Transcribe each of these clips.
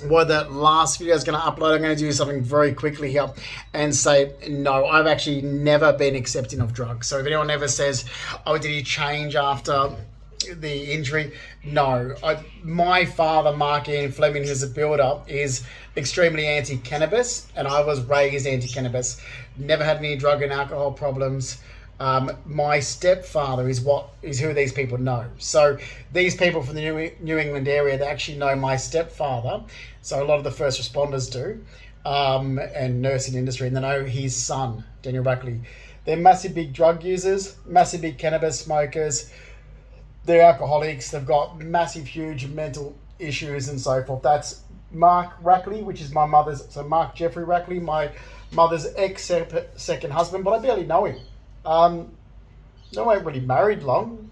what that last video is going to upload, I'm going to do something very quickly here and say, no, I've actually never been accepting of drugs. So if anyone ever says, oh, did he change after the injury? No. My father, Mark Ian Fleming, who's a builder, is extremely anti-cannabis, and I was raised anti-cannabis. Never had any drug and alcohol problems. My stepfather is who these people know. So these people from the New England area, they actually know my stepfather. So a lot of the first responders do, and nursing industry, and they know his son, Daniel Buckley. They're massive big drug users, massive big cannabis smokers. They're alcoholics. They've got massive, huge mental issues and so forth. That's Mark Rackley, which is my mother's. So Mark Jeffrey Rackley, my mother's ex-second husband, but I barely know him. No, I ain't really married long.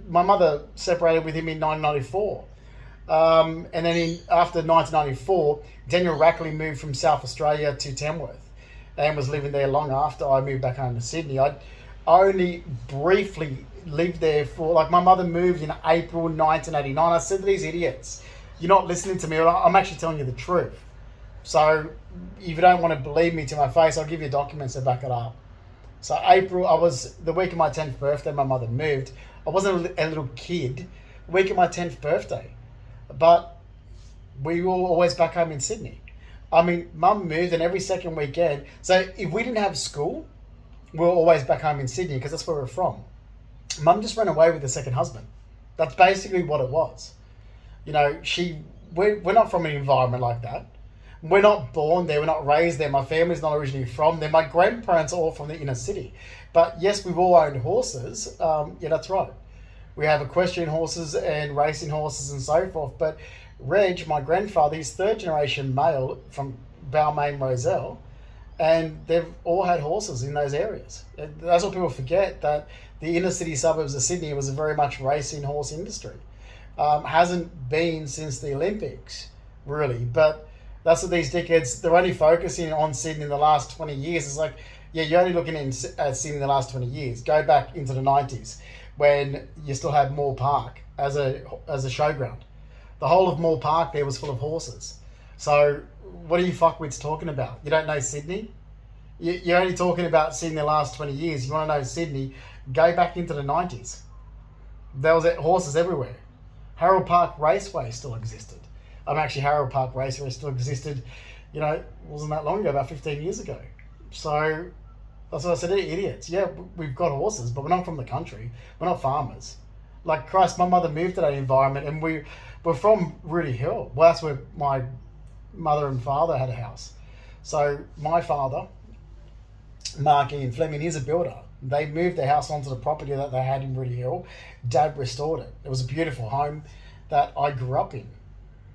My mother separated with him in 1994. And then after 1994, Daniel Rackley moved from South Australia to Tamworth and was living there long after I moved back home to Sydney. I only briefly lived there for, like, my mother moved in April 1989. I said to these idiots, you're not listening to me. I'm actually telling you the truth. So if you don't want to believe me to my face, I'll give you documents to back it up. So April, I was, the week of my 10th birthday, my mother moved. I wasn't a little kid, the week of my 10th birthday. But we were always back home in Sydney. I mean, mum moved, and every second weekend. So if we didn't have school, we were always back home in Sydney because that's where we're from. Mum just ran away with the second husband. That's basically what it was. You know, we're not from an environment like that. We're not born there. We're not raised there. My family's not originally from there. My grandparents are all from the inner city. But yes, we've all owned horses. Yeah, that's right. We have equestrian horses and racing horses and so forth. But Reg, my grandfather, he's third generation male from Balmain Roselle, and they've all had horses in those areas. That's what people forget, that the inner city suburbs of Sydney was a very much racing horse industry. Hasn't been since the Olympics, really. But that's what these dickheads, they're only focusing on Sydney in the last 20 years. It's like, yeah, you're only looking at Sydney in the last 20 years. Go back into the 90s when you still had Moore Park as a showground. The whole of Moore Park there was full of horses. So what are you fuckwits talking about? You don't know Sydney? You're only talking about Sydney the last 20 years. You want to know Sydney? Go back into the 90s. There was horses everywhere. Harold Park Raceway still existed. Actually, Harold Park Raceway still existed, wasn't that long ago, about 15 years ago. So that's what I said to idiots. Yeah, we've got horses, but we're not from the country. We're not farmers. Like, Christ, my mother moved to that environment, and we're from Rooty Hill. Well, that's where my mother and father had a house. So my father, Mark Ian Fleming, he's a builder. They moved their house onto the property that they had in Rooty Hill. Dad restored it. It was a beautiful home that I grew up in.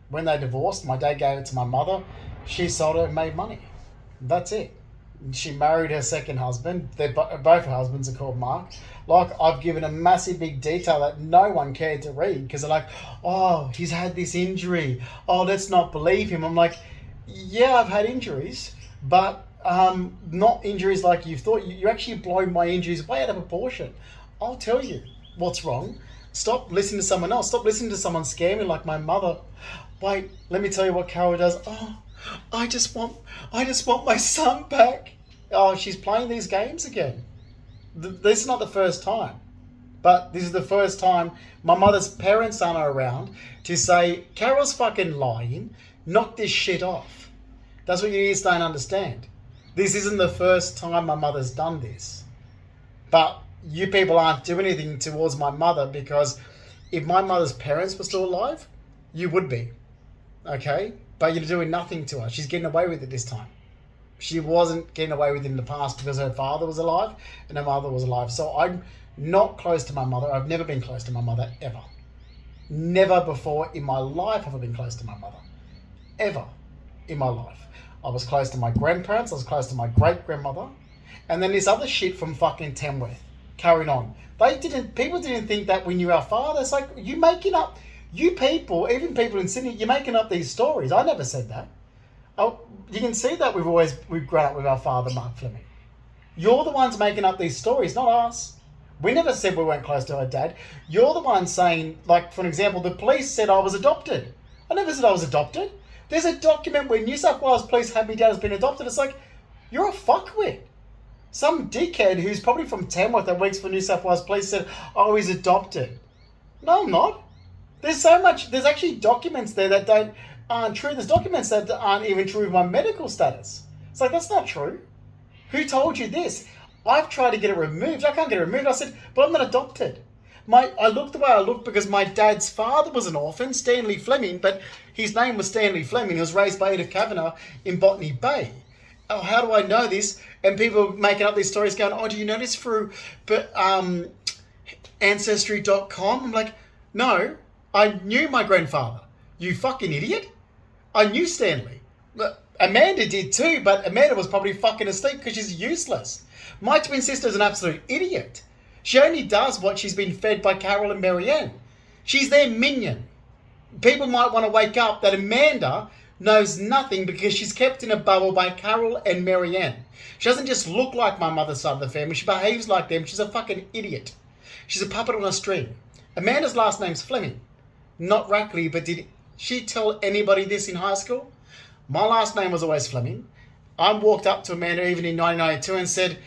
When they divorced, my dad gave it to my mother. She sold it and made money. That's it. She married her second husband. Both her husbands are called Mark. Like, I've given a massive big detail that no one cared to read because they're like, oh, he's had this injury. Oh, let's not believe him. I'm like, yeah, I've had injuries, but not injuries like you thought. You actually blow my injuries way out of proportion. I'll tell you what's wrong. Stop listening to someone else. Stop listening to someone scamming like my mother. Wait, let me tell you what Carol does. Oh, I just want my son back. Oh, she's playing these games again. This is not the first time. But this is the first time my mother's parents aren't around to say, Carol's fucking lying. Knock this shit off. That's what you idiots don't understand. This isn't the first time my mother's done this. But you people aren't doing anything towards my mother, because if my mother's parents were still alive, you would be. Okay? But you're doing nothing to her. She's getting away with it this time. She wasn't getting away with it in the past because her father was alive and her mother was alive. So I'm not close to my mother. I've never been close to my mother, ever. Never before in my life have I been close to my mother. Ever in my life. I was close to my grandparents. I was close to my great-grandmother. And then this other shit from fucking Tamworth. Carrying on. People didn't think that we knew our father. It's like, you people, even people in Sydney, you're making up these stories. I never said that. Oh, you can see that we've grown up with our father, Mark Fleming. You're the ones making up these stories, not us. We never said we weren't close to our dad. You're the one saying, like, for an example, the police said I was adopted. I never said I was adopted. There's a document where New South Wales Police had me down as being adopted. It's like, you're a fuckwit. Some dickhead who's probably from Tamworth that works for New South Wales Police said, oh, he's adopted. No, I'm not. There's actually documents there that aren't true. There's documents that aren't even true of my medical status. It's like, that's not true. Who told you this? I've tried to get it removed. I can't get it removed. I said, but I'm not adopted. I look the way I look because my dad's father was an orphan, Stanley Fleming, but his name was Stanley Fleming. He was raised by Edith Kavanagh in Botany Bay. Oh, how do I know this? And people making up these stories going, oh, do you know this through Ancestry.com? I'm like, no, I knew my grandfather. You fucking idiot. I knew Stanley. Amanda did too, but Amanda was probably fucking asleep because she's useless. My twin sister's an absolute idiot. She only does what she's been fed by Carol and Marianne. She's their minion. People might want to wake up that Amanda knows nothing because she's kept in a bubble by Carol and Marianne. She doesn't just look like my mother's side of the family. She behaves like them. She's a fucking idiot. She's a puppet on a string. Amanda's last name's Fleming, not Rackley, but did she tell anybody this in high school? My last name was always Fleming. I walked up to Amanda even in 1992 and said,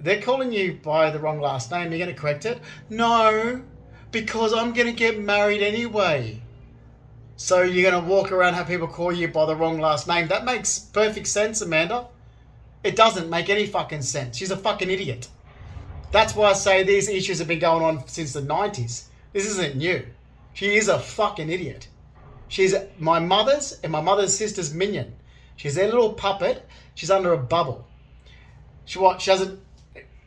they're calling you by the wrong last name. You're going to correct it? No, because I'm going to get married anyway. So you're going to walk around and have people call you by the wrong last name. That makes perfect sense, Amanda. It doesn't make any fucking sense. She's a fucking idiot. That's why I say these issues have been going on since the 90s. This isn't new. She is a fucking idiot. She's my mother's and my mother's sister's minion. She's their little puppet. She's under a bubble. She doesn't...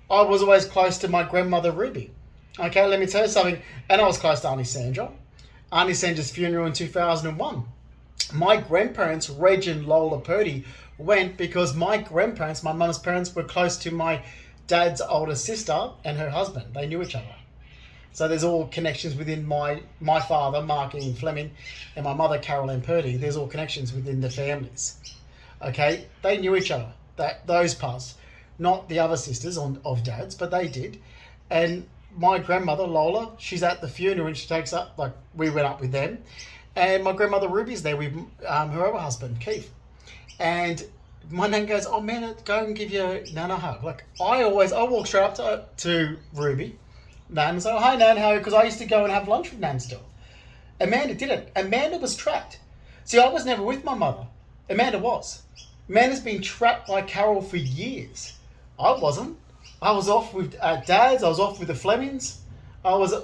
I was always close to my grandmother Ruby. Okay, let me tell you something. And I was close to Auntie Sandra. Auntie Sandra's funeral in 2001. My grandparents, Reg and Lola Purdy, went because my grandparents, my mum's parents, were close to my dad's older sister and her husband. They knew each other. So there's all connections within my father, Mark Ian Fleming, and my mother, Caroline Purdy. There's all connections within the families. Okay, they knew each other. Those parts, not the other sisters of dad's, but they did. And my grandmother, Lola, she's at the funeral and she takes up, like, we went up with them. And my grandmother Ruby's there with her other husband, Keith. And my nan goes, oh man, go and give your nan a hug. Like, I walk straight up to Ruby, Nan, and say, oh, hi Nan, how are you? Because I used to go and have lunch with Nan still. Amanda didn't. Amanda was trapped. See, I was never with my mother. Amanda was. Amanda's been trapped by Carol for years. I wasn't. I was off with Dad's. I was off with the Flemings.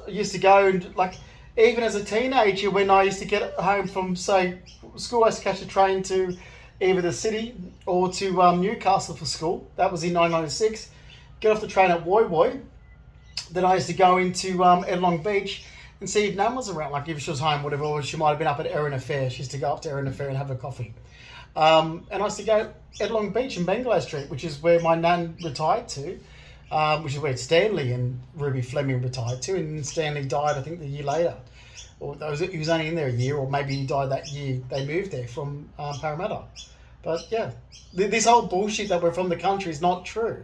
Used to go and, like, even as a teenager, when I used to get home from, say, school, I used to catch a train to either the city or to Newcastle for school. That was in 1996. Get off the train at Woy Woy. Then I used to go into Long Beach and see if Nan was around, like if she was home, whatever, or she might have been up at Erina Fair. She used to go up to Erina Fair and have a coffee. And I used to go at Long Beach in Bangalow Street, which is where my nan retired to, which is where Stanley and Ruby Fleming retired to, and Stanley died, I think, the year later. Or he was only in there a year, or maybe he died that year they moved there from Parramatta. But yeah, this whole bullshit that we're from the country is not true.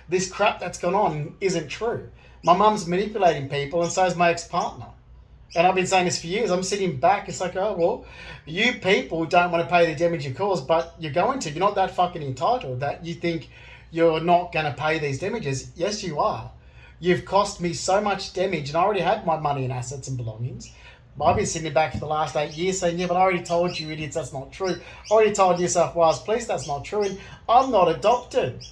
This crap that's gone on isn't true. My mum's manipulating people, and so is my ex-partner. And I've been saying this for years. I'm sitting back. It's like, oh, well, you people don't want to pay the damage you caused, but you're going to. You're not that fucking entitled that you think you're not going to pay these damages. Yes, you are. You've cost me so much damage, and I already had my money and assets and belongings. I've been sitting back for the last 8 years saying, yeah, but I already told you idiots that's not true. I already told New South Wales Police that's not true, and I'm not adopted.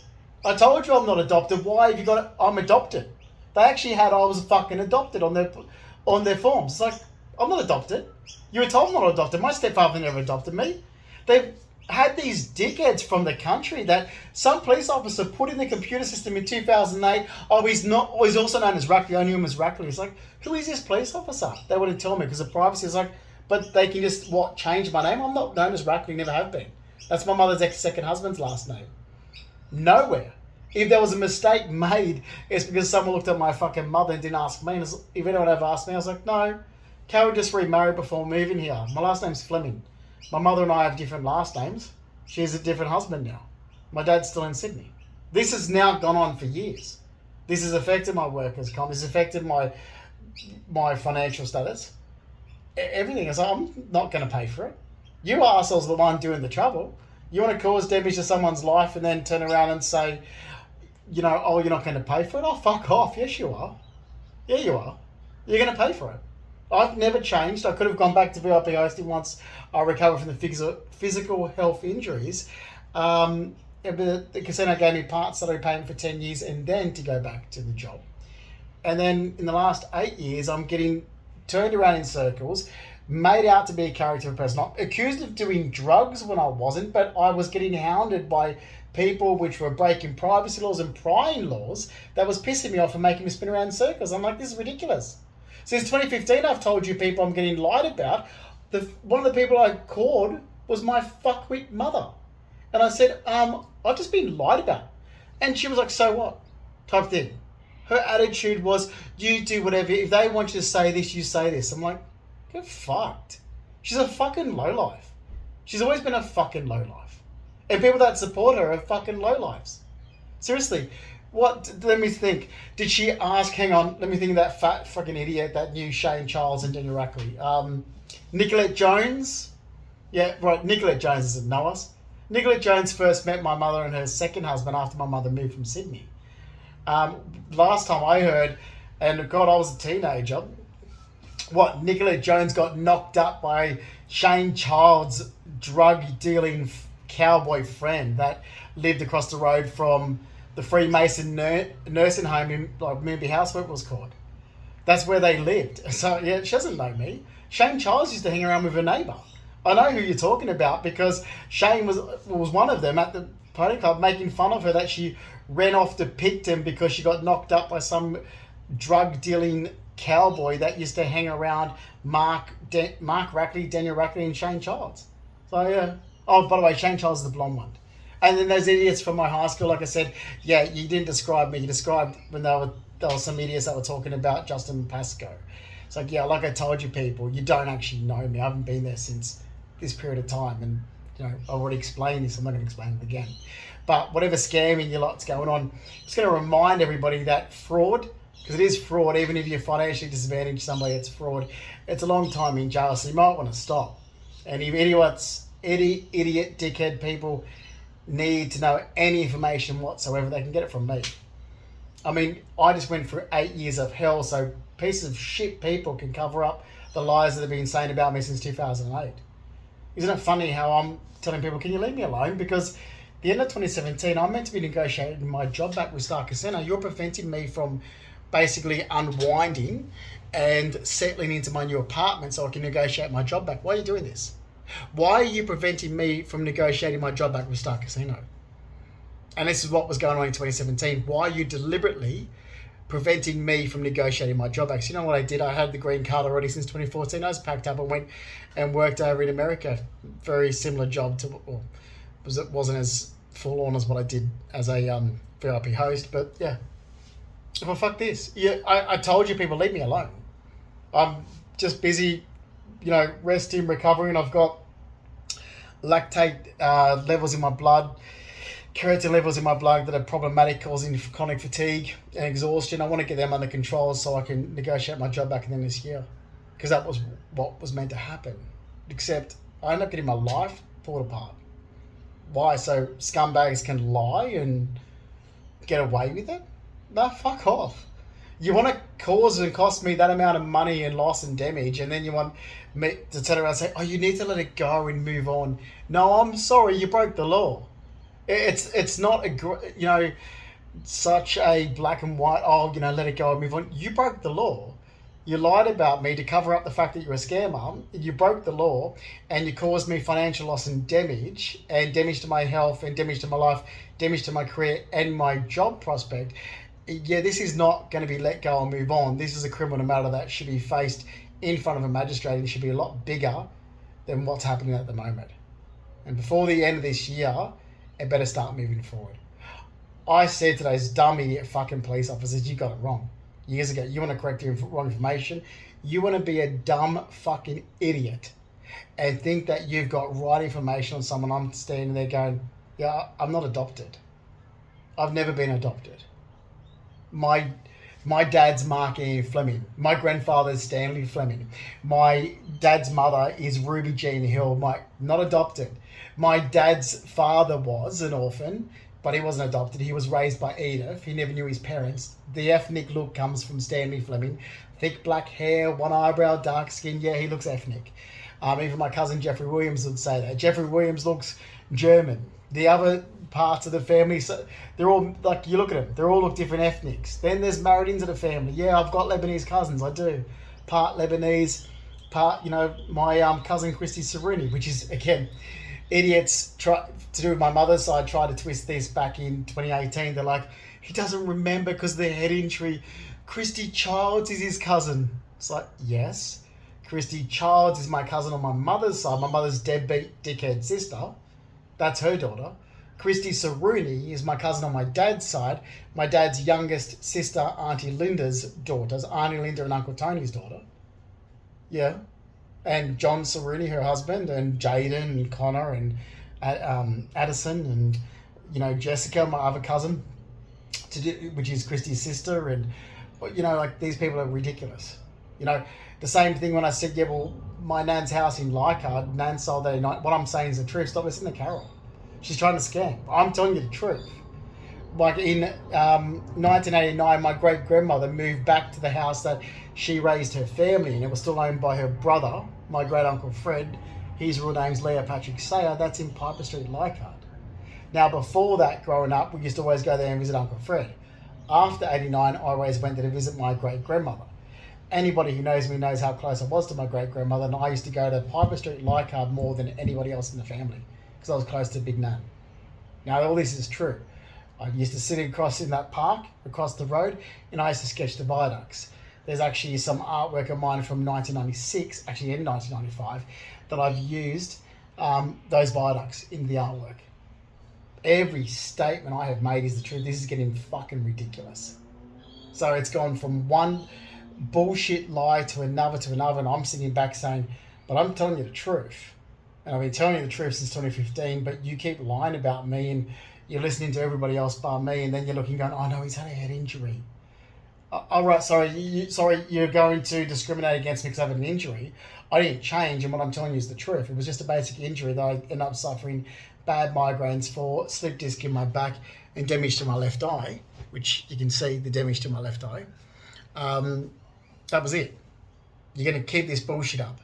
I told you I'm not adopted. Why have you got it? I'm adopted. They actually had I was fucking adopted on their forms. It's like, I'm not adopted. You were told I'm not adopted. My stepfather never adopted me. They've had these dickheads from the country that some police officer put in the computer system in 2008. Oh, he's not. Oh, he's also known as Rackley. I knew him as Rackley. It's like, who is this police officer? They wouldn't tell me because of privacy. It's like, but they can just, change my name? I'm not known as Rackley, never have been. That's my mother's ex-second husband's last name. Nowhere. If there was a mistake made, it's because someone looked at my fucking mother and didn't ask me. And if anyone ever asked me, I was like, no, Carol just remarried before moving here. My last name's Fleming. My mother and I have different last names. She has a different husband now. My dad's still in Sydney. This has now gone on for years. This has affected my workers' comp. This has affected my financial status. Everything. I'm not going to pay for it. You assholes are the one doing the trouble. You want to cause damage to someone's life and then turn around and say, oh, you're not going to pay for it? Oh, fuck off. Yes, you are. Yeah, you are. You're going to pay for it. I've never changed. I could have gone back to VIP hosting once I recovered from the physical health injuries. But the casino gave me part salary payment for 10 years and then to go back to the job. And then in the last 8 years, I'm getting turned around in circles, made out to be a caricature person. I'm accused of doing drugs when I wasn't, but I was getting hounded by people which were breaking privacy laws and prying laws that was pissing me off and making me spin around in circles. I'm like, this is ridiculous. Since 2015, I've told you people I'm getting lied about. One of the people I called was my fuckwit mother. And I said, I've just been lied about. And she was like, so what? Type thing. Her attitude was, you do whatever. If they want you to say this, you say this. I'm like, get fucked. She's a fucking lowlife. She's always been a fucking lowlife. And people that support her are fucking lowlifes. Seriously. Let me think. Did she ask, hang on, let me think of that fat fucking idiot that knew Shane Charles and Daniel Rackley. Nicolette Jones. Yeah, right, Nicolette Jones doesn't know us. Nicolette Jones first met my mother and her second husband after my mother moved from Sydney. Last time I heard, and God, I was a teenager, Nicolette Jones got knocked up by Shane Child's drug-dealing cowboy friend that lived across the road from the Freemason nursing home in Moonby House, what it was called. That's where they lived. So, yeah, she doesn't know me. Shane Childs used to hang around with her neighbour. I know who you're talking about because Shane was one of them at the pony club making fun of her that she ran off to Picton because she got knocked up by some drug-dealing cowboy that used to hang around Mark Rackley, Daniel Rackley, and Shane Childs. So, yeah. Oh, by the way, Shane Childs is the blonde one. And then those idiots from my high school, like I said, yeah, you didn't describe me. You described when there were some idiots that were talking about Justin Pascoe. It's like, yeah, like I told you people, you don't actually know me. I haven't been there since this period of time. And, I already explained this. I'm not going to explain it again. But whatever scamming you lot's going on, I'm just going to remind everybody that fraud, because it is fraud, even if you financially disadvantage somebody, it's fraud. It's a long time in jail, so you might want to stop. And if idiot, dickhead people need to know any information whatsoever, they can get it from me. I mean, I just went through 8 years of hell, so pieces of shit people can cover up the lies that have been saying about me since 2008. Isn't it funny how I'm telling people, can you leave me alone? Because the end of 2017, I'm meant to be negotiating my job back with Star Casino. You're preventing me from basically unwinding and settling into my new apartment so I can negotiate my job back. Why are you doing this? Why are you preventing me from negotiating my job back with Star Casino? And this is what was going on in 2017. Why are you deliberately preventing me from negotiating my job back? So you know what I did? I had the green card already since 2014. I was packed up and went and worked over in America. Very similar job to, it wasn't as full on as what I did as a VIP host. But yeah, well, fuck this. Yeah, I told you people, leave me alone. I'm just busy, resting, recovering. I've got lactate levels in my blood, creatine levels in my blood that are problematic, causing chronic fatigue and exhaustion. I want to get them under control so I can negotiate my job back in them this year, because that was what was meant to happen. Except I ended up getting my life pulled apart. Why? So scumbags can lie and get away with it? No, fuck off. You want to cause and cost me that amount of money and loss and damage, and then you want me to turn around and say, oh, you need to let it go and move on. No, I'm sorry, you broke the law. It's not such a black and white, let it go and move on. You broke the law. You lied about me to cover up the fact that you're a scammer. You broke the law and you caused me financial loss and damage to my health and damage to my life, damage to my career and my job prospect. Yeah, this is not going to be let go and move on. This is a criminal matter that should be faced in front of a magistrate and should be a lot bigger than what's happening at the moment. And before the end of this year, it better start moving forward. I said to those dumb idiot fucking police officers, you got it wrong. Years ago, you want to correct the wrong information. You want to be a dumb fucking idiot and think that you've got right information on someone. I'm standing there going, yeah, I'm not adopted. I've never been adopted. My dad's Mark Ian Fleming. My grandfather's Stanley Fleming. My dad's mother is Ruby Jean Hill. Not adopted. My dad's father was an orphan, but he wasn't adopted. He was raised by Edith. He never knew his parents. The ethnic look comes from Stanley Fleming. Thick black hair, one eyebrow, dark skin. Yeah, he looks ethnic. Even my cousin Jeffrey Williams would say that. Jeffrey Williams looks German. The other parts of the family, so they're all like, you look at them, they all look different ethnics. Then there's married into the family. Yeah, I've got Lebanese cousins. I do. Part Lebanese, part, my cousin Christy Saruni, which is, again, idiots try to do with my mother's side, try to twist this back in 2018. They're like, he doesn't remember because of the head injury. Christy Childs is his cousin. It's like, yes. Christy Childs is my cousin on my mother's side. My mother's deadbeat dickhead sister. That's her daughter. Christy Saruni is my cousin on my dad's side. My dad's youngest sister, Auntie Linda's daughters. Auntie Linda and Uncle Tony's daughter. Yeah. And John Saruni, her husband, and Jaden and Connor and Addison and, Jessica, my other cousin, which is Christy's sister. And, like, these people are ridiculous. The same thing when I said, yeah, well, my nan's house in Leichhardt, Nan sold that. What I'm saying is the truth. Stop listening to Carol. She's trying to scam. I'm telling you the truth. Like in 1989, my great-grandmother moved back to the house that she raised her family in. It was still owned by her brother, my great-uncle Fred. His real name's Leah Patrick Sayer. That's in Piper Street, Leichhardt. Now, before that, growing up, we used to always go there and visit Uncle Fred. After 89, I always went there to visit my great-grandmother. Anybody who knows me knows how close I was to my great-grandmother, and I used to go to Piper Street, Leichhardt more than anybody else in the family because I was close to Big Nan. Now, all this is true. I used to sit across in that park, across the road, and I used to sketch the viaducts. There's actually some artwork of mine from 1996, actually in 1995, that I've used those viaducts in the artwork. Every statement I have made is the truth. This is getting fucking ridiculous. So it's gone from one bullshit lie to another, and I'm sitting back saying, but I'm telling you the truth. And I've been telling you the truth since 2015, but you keep lying about me and you're listening to everybody else but me, and then you're looking going, oh no, he's had a head injury. All right, sorry, you're going to discriminate against me because I have an injury. I didn't change, and what I'm telling you is the truth. It was just a basic injury that I ended up suffering bad migraines for, slip disc in my back, and damage to my left eye, which you can see the damage to my left eye. That was it. You're going to keep this bullshit up.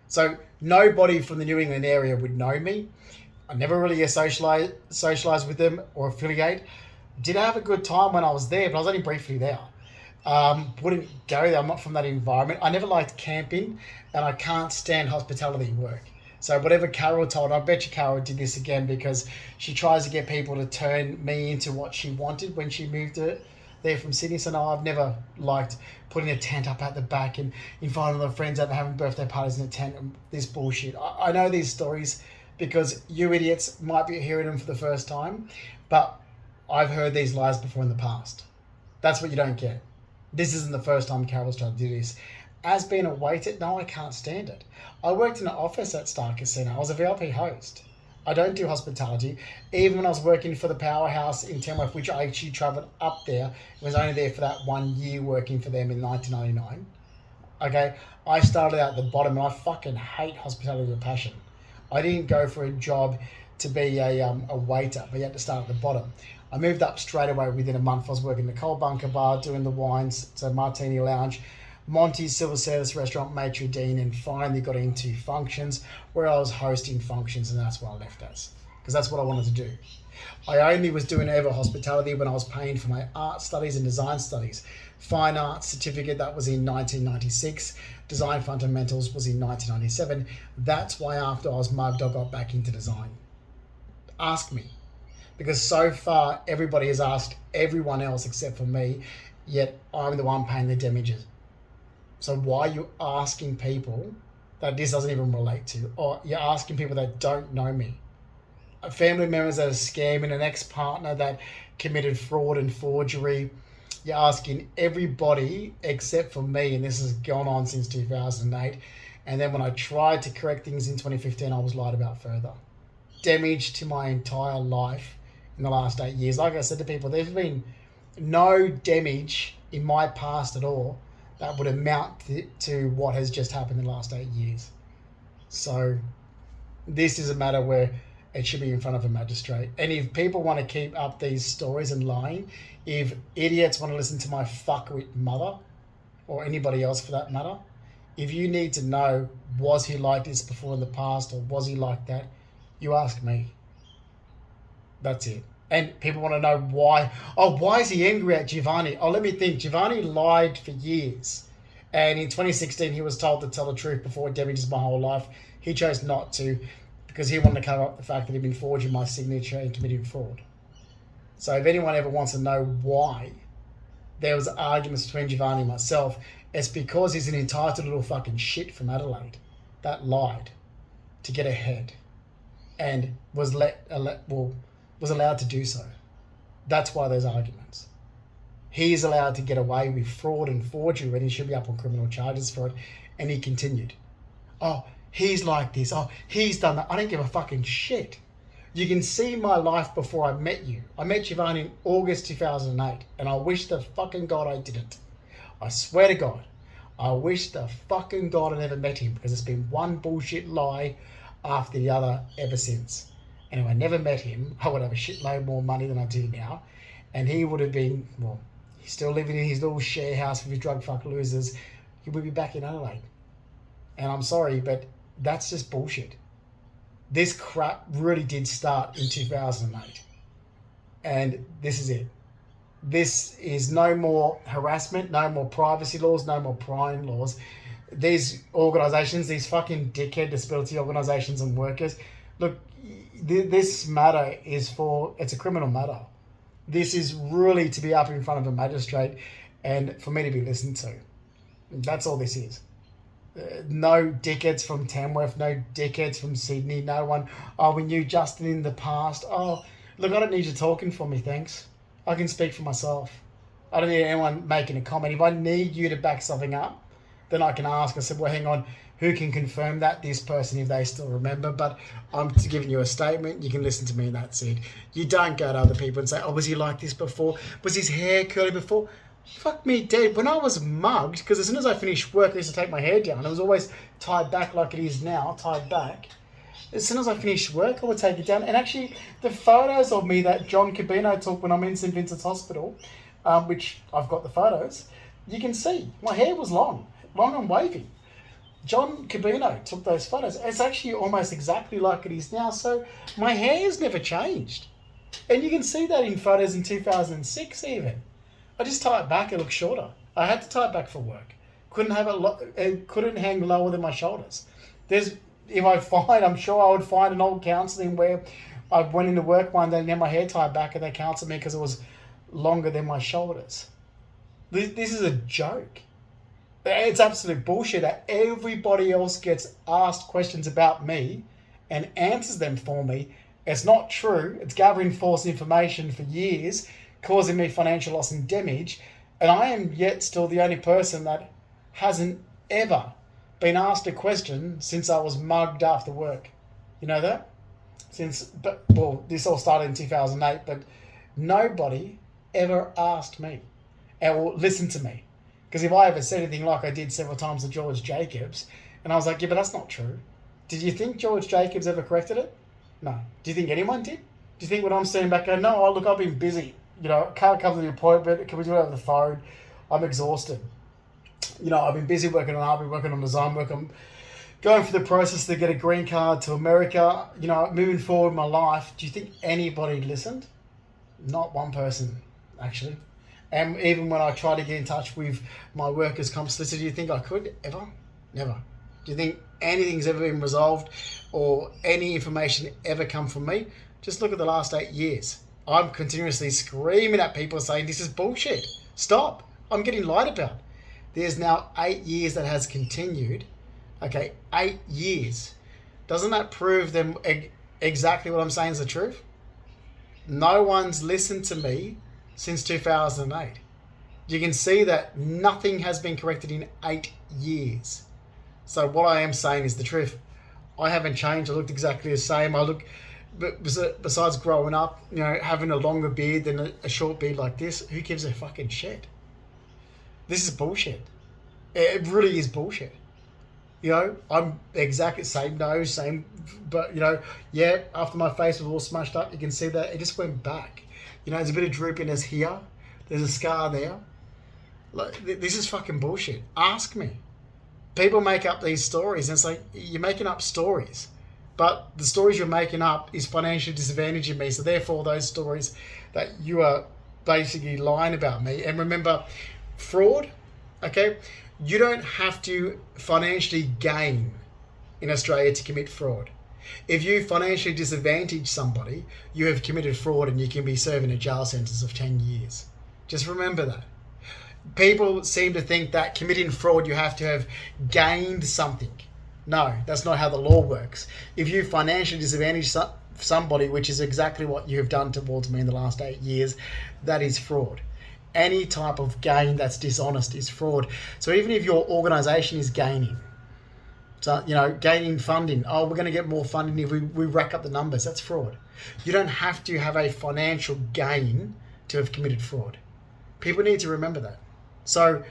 So nobody from the New England area would know me. I never really socialised with them or affiliate. Did have a good time when I was there, but I was only briefly there. Wouldn't go there. I'm not from that environment. I never liked camping, and I can't stand hospitality work. So whatever Carol told, I bet you Carol did this again because she tries to get people to turn me into what she wanted when she moved there from Sydney. So no, I've never liked putting a tent up at the back and inviting all the friends out and having birthday parties in a tent and this bullshit. I know these stories because you idiots might be hearing them for the first time, but I've heard these lies before in the past. That's what you don't get. This isn't the first time Carol's tried to do this. As being a waiter, no, I can't stand it. I worked in an office at Star Casino. I was a VIP host. I don't do hospitality. Even when I was working for the Powerhouse in Tamworth, which I actually travelled up there, I was only there for that 1 year working for them in 1999. Okay, I started out at the bottom, and I fucking hate hospitality with a passion. I didn't go for a job to be a waiter, but you had to start at the bottom. I moved up straight away within a month. I was working the Cold Bunker Bar, doing the wines, so Martini Lounge, Monty's Silver Service Restaurant, Maitre d', and finally got into functions where I was hosting functions, and that's what I left as because that's what I wanted to do. I only was doing ever hospitality when I was paying for my art studies and design studies. Fine Arts certificate, that was in 1996. Design Fundamentals was in 1997. That's why after I was mugged, I got back into design. Ask me. Because so far, everybody has asked everyone else except for me, yet I'm the one paying the damages. So why are you asking people that this doesn't even relate to? Or you're asking people that don't know me? Family members that are scamming, an ex-partner that committed fraud and forgery. You're asking everybody except for me, and this has gone on since 2008. And then when I tried to correct things in 2015, I was lied about further. Damage to my entire life in the last 8 years. Like I said to people, there's been no damage in my past at all that would amount to what has just happened in the last 8 years. So this is a matter where it should be in front of a magistrate. And if people want to keep up these stories and lying, if idiots want to listen to my fuckwit mother, or anybody else for that matter, if you need to know, was he like this before in the past, or was he like that, you ask me. That's it. And people want to know why. Oh, why is he angry at Giovanni? Oh, let me think. Giovanni lied for years. And in 2016, he was told to tell the truth before it damages my whole life. He chose not to because he wanted to cover up the fact that he'd been forging my signature and committing fraud. So if anyone ever wants to know why there was arguments between Giovanni and myself, it's because he's an entitled little fucking shit from Adelaide that lied to get ahead and was allowed to do so. That's why there's arguments. He's allowed to get away with fraud and forgery when he should be up on criminal charges for it, and he continued. Oh, he's like this. Oh, he's done that. I don't give a fucking shit. You can see my life before I met you. I met Giovanni in August 2008, and I wish the fucking God I didn't. I swear to God, I wish the fucking God I never met him, because it's been one bullshit lie after the other ever since. And if I never met him, I would have a shitload more money than I do now, and he would have been, well, he's still living in his little share house with his drug fuck losers. He would be back in Adelaide. And I'm sorry, but that's just bullshit. This crap really did start in 2008. And this is it. This is no more harassment, no more privacy laws, no more prying laws. These organisations, these fucking dickhead disability organisations and workers, look, this matter it's a criminal matter. This is really to be up in front of a magistrate and for me to be listened to. That's all this is. No dickheads from Tamworth, no dickheads from Sydney, no one, oh, we knew Justin in the past. Oh, look, I don't need you talking for me, thanks. I can speak for myself. I don't need anyone making a comment. If I need you to back something up, then I can ask. I said, well, hang on, who can confirm that? This person, if they still remember. But I'm giving you a statement. You can listen to me and that's it. You don't go to other people and say, oh, was he like this before? Was his hair curly before? Fuck me dead. When I was mugged, because as soon as I finished work, I used to take my hair down. It was always tied back like it is now, tied back. As soon as I finished work, I would take it down. And actually, the photos of me that John Cabino took when I'm in St. Vincent's Hospital, which I've got the photos, you can see my hair was long and wavy. John Cabino took those photos. It's actually almost exactly like it is now. So my hair has never changed. And you can see that in photos in 2006 even. I just tie it back, it looks shorter. I had to tie it back for work. Couldn't have it couldn't hang lower than my shoulders. I'm sure I would find an old counselling where I went into work one day and had my hair tied back and they counselled me because it was longer than my shoulders. This is a joke. It's absolute bullshit that everybody else gets asked questions about me and answers them for me. It's not true. It's gathering false information for years, causing me financial loss and damage, and I am yet still the only person that hasn't ever been asked a question since I was mugged after work. You know that? This all started in 2008, but nobody ever asked me or listened to me. Because if I ever said anything like I did several times to George Jacobs, and I was like, yeah, but that's not true. Did you think George Jacobs ever corrected it? No. Do you think anyone did? Do you think when I'm standing back going, no, look, I've been busy. You know, I can't come to the appointment. Can we do it over the phone? I'm exhausted. You know, I've been busy working on art, working on design work. I'm going through the process to get a green card to America. You know, moving forward in my life. Do you think anybody listened? Not one person, actually. And even when I tried to get in touch with my workers' comp solicitor, do you think I could ever? Never. Do you think anything's ever been resolved or any information ever come from me? Just look at the last 8 years. I'm continuously screaming at people saying, this is bullshit. Stop. I'm getting lied about. There's now 8 years that has continued. Okay, 8 years. Doesn't that prove them exactly what I'm saying is the truth? No one's listened to me since 2008. You can see that nothing has been corrected in 8 years. So what I am saying is the truth. I haven't changed. I looked exactly the same. But besides growing up, you know, having a longer beard than a short beard like this, who gives a fucking shit? This is bullshit. It really is bullshit. I'm exactly same nose, same, but yeah. After my face was all smashed up, you can see that it just went back. There's a bit of droopiness here. There's a scar there. Like this is fucking bullshit. Ask me. People make up these stories, and it's like you're making up stories, but the stories you're making up is financially disadvantaging me. So therefore, those stories that you are basically lying about me. And remember, fraud. Okay. You don't have to financially gain in Australia to commit fraud. If you financially disadvantage somebody, you have committed fraud and you can be serving a jail sentence of 10 years. Just remember that. People seem to think that committing fraud, you have to have gained something. No, that's not how the law works. If you financially disadvantage somebody, which is exactly what you have done towards me in the last 8 years, that is fraud. Any type of gain that's dishonest is fraud. So even if your organization is gaining, gaining funding, we're going to get more funding if we rack up the numbers, that's fraud. You don't have to have a financial gain to have committed fraud. People need to remember that. So,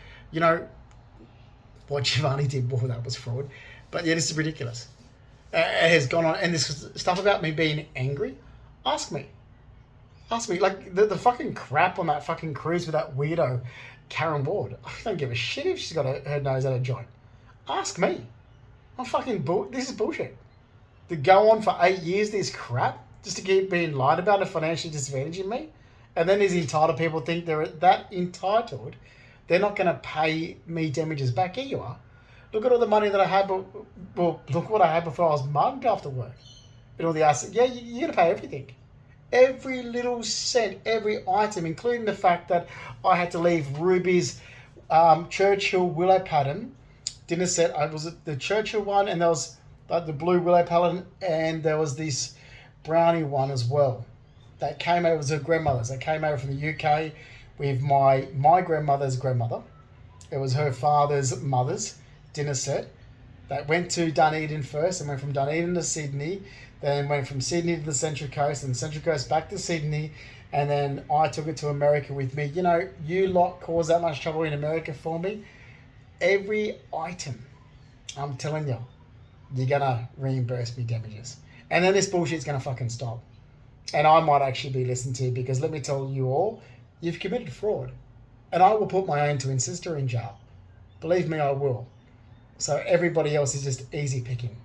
what Giovanni did, well, that was fraud. But yeah, this is ridiculous. It has gone on, and this stuff about me being angry, ask me. Like, the fucking crap on that fucking cruise with that weirdo, Karen Ward. I don't give a shit if she's got her nose out of joint. Ask me. This is bullshit. To go on for 8 years, this crap, just to keep being lied about and financially disadvantaging me. And then these entitled people think they're that entitled, they're not going to pay me damages back. Here you are. Look at all the money that I had, well, look what I had before I was mugged after work. And all the assets. Yeah, you're going to pay everything. Every little cent, every item, including the fact that I had to leave Ruby's Churchill willow pattern dinner set. I was at the Churchill one, and there was like the blue willow pattern, and there was this brownie one as well. That came over, it was her grandmother's. That came over from the UK with my grandmother's grandmother. It was her father's mother's dinner set. That went to Dunedin first, and went from Dunedin to Sydney. Then went from Sydney to the Central Coast, and the Central Coast back to Sydney. And then I took it to America with me. You lot caused that much trouble in America for me. Every item, I'm telling you, you're going to reimburse me damages. And then this bullshit's going to fucking stop. And I might actually be listened to, because let me tell you all, you've committed fraud. And I will put my own twin sister in jail. Believe me, I will. So everybody else is just easy picking.